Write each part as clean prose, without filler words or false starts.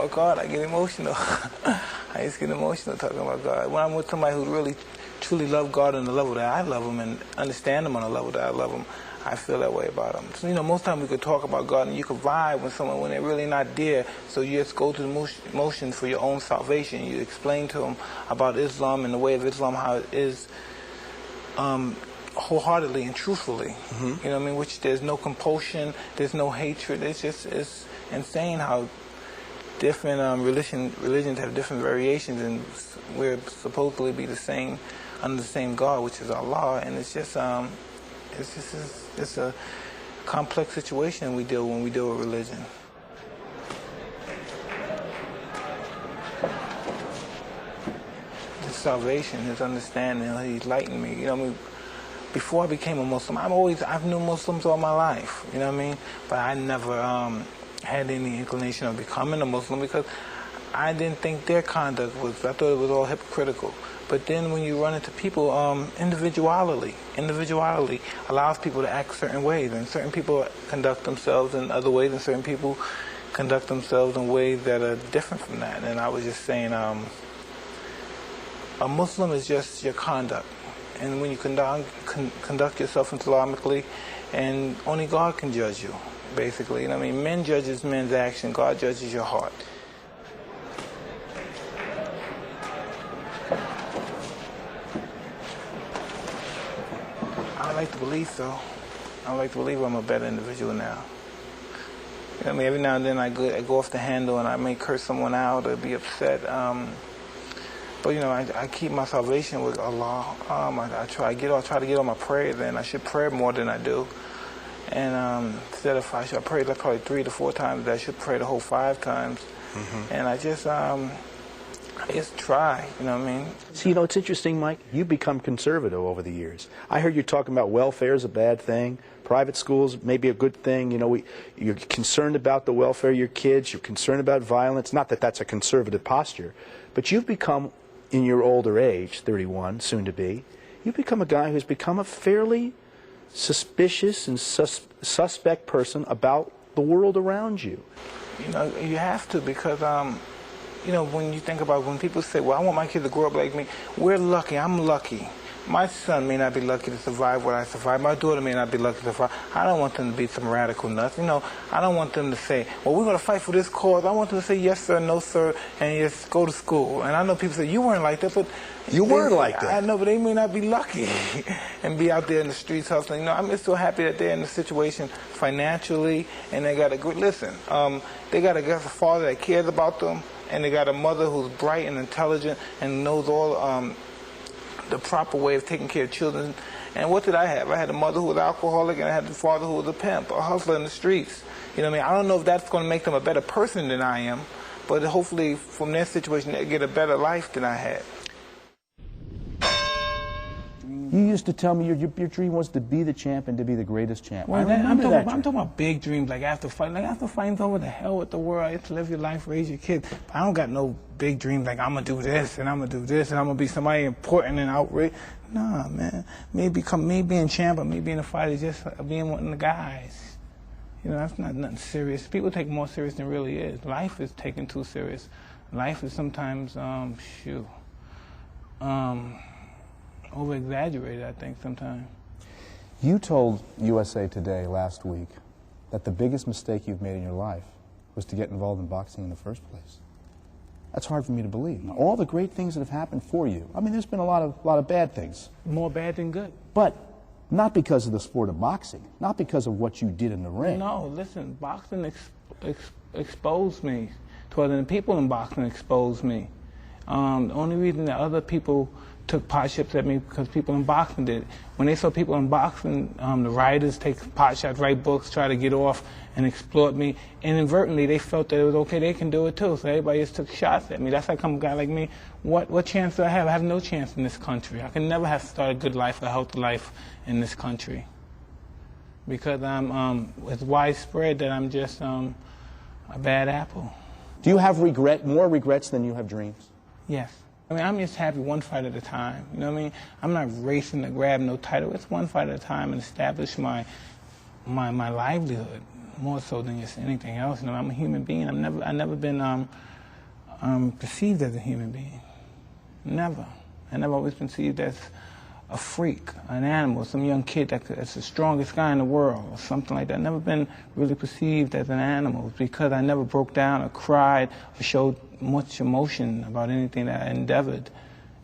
about God, I get emotional. I just get emotional talking about God. When I'm with somebody who really, truly loves God on the level that I love him and understand him on the level that I love him, I feel that way about him. So, most times we could talk about God and you could vibe with someone when they're really not there. So you just go through the motions for your own salvation. You explain to them about Islam and the way of Islam, how it is wholeheartedly and truthfully. Mm-hmm. Which there's no compulsion, there's no hatred. It's insane how different religions have different variations, and we're supposedly be the same under the same God, which is Allah. And it's a complex situation when we deal with religion. His salvation, his understanding, he enlightened me. Before I became a Muslim, I've known Muslims all my life. But I never had any inclination of becoming a Muslim because I didn't think their conduct was. I thought it was all hypocritical. But then when you run into people, individuality allows people to act certain ways, and certain people conduct themselves in other ways, and certain people conduct themselves in ways that are different from that. And I was just saying, a Muslim is just your conduct, and when you conduct yourself Islamically, and only God can judge you, basically. Men judges men's action, God judges your heart. I like to believe so. I like to believe I'm a better individual now. Every now and then I go off the handle and I may curse someone out or be upset. But I keep my salvation with Allah. I try to get on my prayers, and I should pray more than I do. And instead of I pray like probably 3 to 4 times, I should pray the whole 5 times. Mm-hmm. And I just try, See, it's interesting, Mike. You've become conservative over the years. I heard you talking about welfare is a bad thing. Private schools may be a good thing. You're concerned about the welfare of your kids. You're concerned about violence. Not that that's a conservative posture. But you've become, in your older age, 31, soon to be, you've become a guy who's become a fairly suspicious and suspect person about the world around you. You have to, because when you think about when people say, well, I want my kid to grow up like me, we're lucky. I'm lucky. My son may not be lucky to survive what I survived. My daughter may not be lucky to survive. I don't want them to be some radical nuts. I don't want them to say, well, we're going to fight for this cause. I want them to say yes, sir, no, sir, and just go to school. And I know people say, you weren't like that, but... You weren't like that. I know, but they may not be lucky and be out there in the streets hustling. I'm just so happy that they're in the situation financially, and they got a good... Listen, they got a father that cares about them, and they got a mother who's bright and intelligent and knows all the proper way of taking care of children. And what did I have? I had a mother who was alcoholic, and I had the father who was a pimp, a hustler in the streets. I don't know if that's going to make them a better person than I am, but hopefully from their situation they get a better life than I had. You used to tell me your dream was to be the champ and to be the greatest champ. Well, I'm talking about big dreams, like after fighting's over, the hell with the world. You have to live your life, raise your kids. But I don't got no big dreams like I'm going to do this and I'm going to do this and I'm going to be somebody important and outraged. Nah, man. Me being champ or me being a fighter is just being one of the guys. That's not nothing serious. People take it more serious than it really is. Life is taken too serious. Life is sometimes, over-exaggerated, I think, sometimes. You told USA Today last week that the biggest mistake you've made in your life was to get involved in boxing in the first place. That's hard for me to believe. Now, all the great things that have happened for you, there's been a lot of bad things. More bad than good. But not because of the sport of boxing, not because of what you did in the ring. No, listen, boxing exposed me. The people in boxing exposed me. The only reason that other people took pot shots at me because people in boxing did it. When they saw people in boxing, the writers take pot shots, write books, try to get off and exploit me. And inadvertently, they felt that it was okay, they can do it too. So everybody just took shots at me. That's like a guy like me. What chance do I have? I have no chance in this country. I can never have started a good life, a healthy life in this country. Because it's widespread that I'm just a bad apple. Do you have more regrets than you have dreams? Yes. I'm just happy one fight at a time. I'm not racing to grab no title. It's one fight at a time and establish my livelihood. more so than just anything else. You know, I'm a human being. I've never been perceived as a human being. Never. And I've always been perceived as a freak, an animal, some young kid that's the strongest guy in the world, or something like that. I've never been really perceived as an animal because I never broke down or cried or showed much emotion about anything that I endeavored.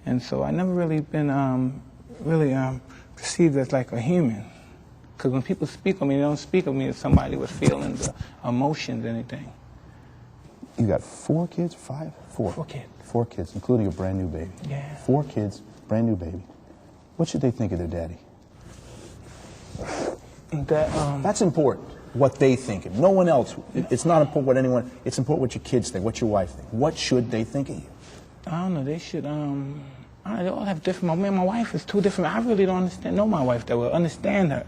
And so I never really been perceived as like a human. Because when people speak of me, they don't speak of me as somebody with feelings or emotions, anything. You got 4 kids, 5? 4. 4 kids. 4 kids, including a brand new baby. Yeah. 4 kids, brand new baby. What should they think of their daddy? That's important, what they think of. No one else. It's not important what anyone, it's important what your kids think, what your wife think. What should they think of you? I don't know, they should, they all have different, me and my wife is 2 different, I really don't know my wife that well, understand her.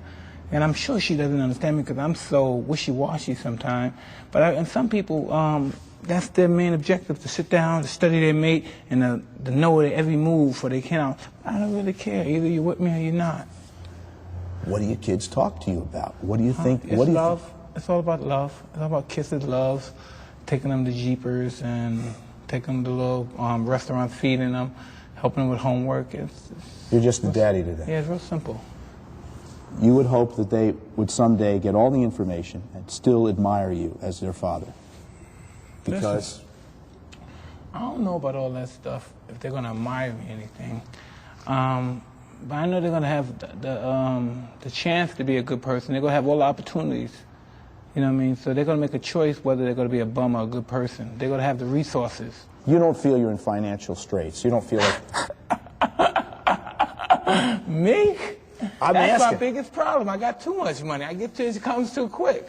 And I'm sure she doesn't understand me because I'm so wishy-washy sometimes. But and some people, that's their main objective, to sit down, to study their mate, and to know their every move for they can. I don't really care. Either you're with me or you're not. What do your kids talk to you about? What do you think? It's love. It's all about love. It's all about kisses, loves, taking them to Jeepers and taking them to little restaurants, feeding them, helping them with homework. You're just the daddy to them. Yeah, it's real simple. You would hope that they would someday get all the information and still admire you as their father. Because? Listen, I don't know about all that stuff, if they're going to admire me or anything. But I know they're going to have the chance to be a good person. They're going to have all the opportunities. You know what I mean? So they're going to make a choice whether they're going to be a bum or a good person. They're going to have the resources. You don't feel you're in financial straits. You don't feel like... Me? I'm That's asking. my biggest problem. I got too much money. I get to it comes too quick.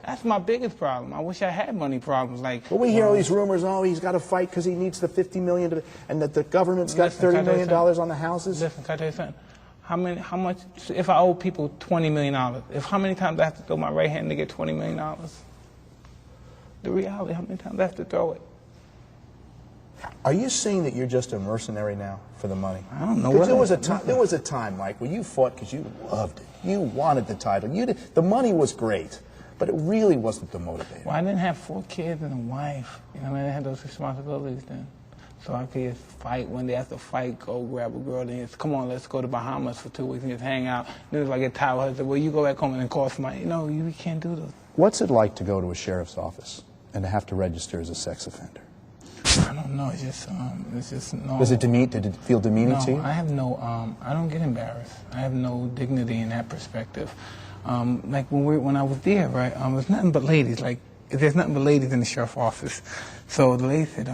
That's my biggest problem. I wish I had money problems like... Well, we hear all these rumors, oh, he's got to fight because he needs the $50 million, and that the government's got $30 million on the houses. Listen, can I tell you something? How much, if I owe people $20 million, how many times I have to throw my right hand to get $20 million? The reality, how many times I have to throw it? Are you saying that you're just a mercenary now for the money? I don't know. There was a time, Mike, when you fought because you loved it. You wanted the title. The money was great, but it really wasn't the motivator. Well, I didn't have 4 kids and a wife. You know, I mean, I had those responsibilities then. So I could just fight one day after fight, go grab a girl, then just, come on, let's go to Bahamas for 2 weeks and just hang out. Then if I get tired, I say, well, you go back home and then call somebody. You know, you can't do those. What's it like to go to a sheriff's office and to have to register as a sex offender? I don't know. It's just no. Did it feel demeaning to you? No, I have no. I don't get embarrassed. I have no dignity in that perspective. Like when I was there, right? There's nothing but ladies. Like there's nothing but ladies in the sheriff's office. So the lady said,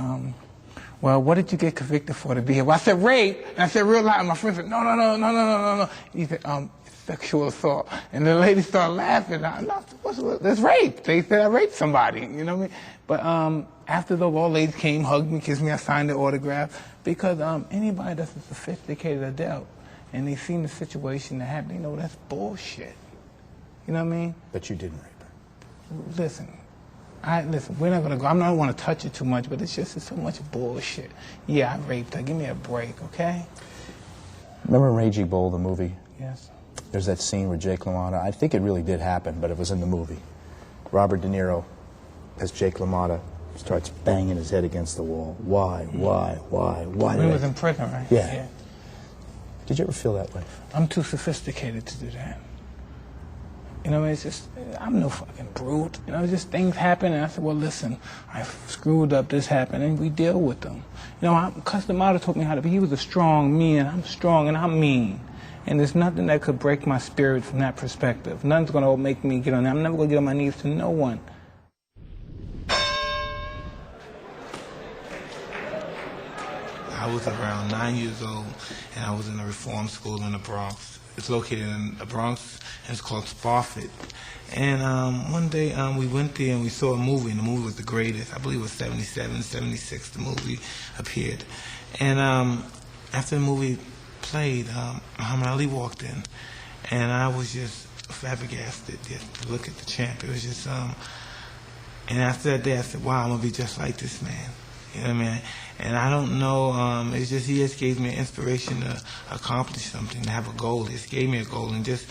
well, what did you get convicted for to be here? Well, I said rape, and I said real loud. And my friend said, no. He said, sexual assault. And the lady started laughing. That's rape. They said I raped somebody. You know what I mean? But after the all ladies came, hugged me, kissed me, I signed the autograph. Because anybody that's a sophisticated adult and they seen the situation that happened, you know, that's bullshit. You know what I mean? But you didn't rape her. Listen, we're not going to go. I don't want to touch it too much, but it's so much bullshit. Yeah, I raped her. Give me a break, okay? Remember Raging Bull, the movie? Yes. There's that scene where Jake LaMotta, I think it really did happen, but it was in the movie. Robert De Niro, as Jake LaMotta, starts banging his head against the wall. Why? When he was in prison, right? Yeah. Did you ever feel that way? I'm too sophisticated to do that. You know, it's just, I'm no fucking brute. You know, just things happen, and I said, well, listen, I screwed up, this happened, and we deal with them. You know, Cus D'Amato taught me how to be. He was a strong me, and I'm strong, and I'm mean. And there's nothing that could break my spirit from that perspective. Nothing's going to make me get on there. I'm never going to get on my knees to no one. I was around 9 years old, and I was in a reform school in the Bronx. It's located in the Bronx, and it's called Spofford. And one day we went there and we saw a movie, and the movie was the greatest. I believe it was 77, 76, the movie appeared. And after the movie played, Muhammad Ali walked in, and I was just flabbergasted just to look at the champ. It was just, and after that day I said, wow, I'm going to be just like this man. You know what I mean? And I don't know, it's just, he just gave me an inspiration to accomplish something, to have a goal. He just gave me a goal, and just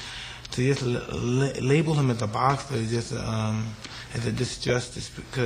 to just label him as a boxer is just as a disjustice because